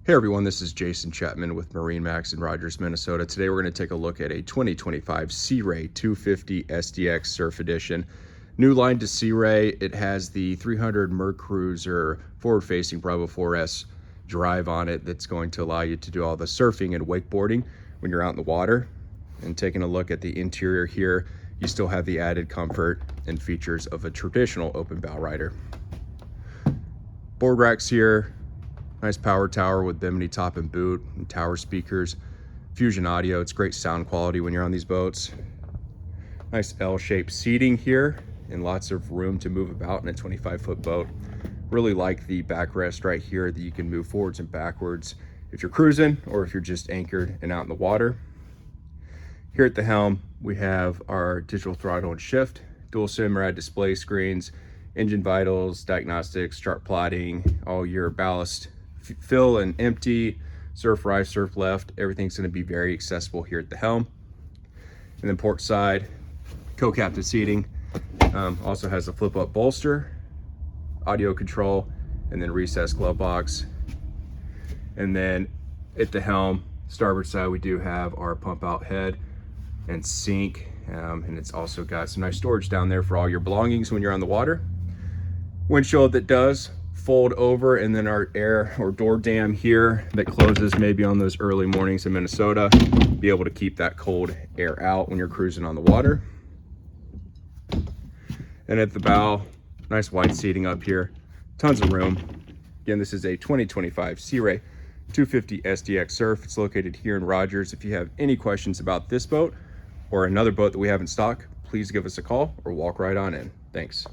Hey everyone, this is Jason Chapman with MarineMax in Rogers, Minnesota. Today we're going to take a look at a 2025 Sea Ray 250 SDX Surf Edition. New line to Sea Ray. It has the 300 MerCruiser forward-facing Bravo 4S drive on it that's going to allow you to do all the surfing and wakeboarding when you're out in the water. And taking a look at the interior here, you still have the added comfort and features of a traditional open bow rider. Board racks here. Nice power tower with bimini top and boot and tower speakers. Fusion audio, it's great sound quality when you're on these boats. Nice L-shaped seating here and lots of room to move about in a 25-foot boat. Really like the backrest right here that you can move forwards and backwards if you're cruising or if you're just anchored and out in the water. Here at the helm, we have our digital throttle and shift, dual SIM-RAD display screens, engine vitals, diagnostics, chart plotting, all your ballast fill and empty, surf right, surf left. Everything's going to be very accessible here at the helm. And then port side, co-captain seating. Also has a flip-up bolster, audio control, and then recessed glove box. And then at the helm, starboard side, we do have our pump out head and sink. And it's also got some nice storage down there for all your belongings when you're on the water. Windshield that does fold over, and then our air or door dam here that closes maybe on those early mornings in Minnesota. Be able to keep that cold air out when you're cruising on the water. And at the bow, nice wide seating up here, tons of room. Again, this is a 2025 Sea Ray 250 SDX Surf. It's located here in Rogers. If you have any questions about this boat or another boat that we have in stock, please give us a call or walk right on in. Thanks.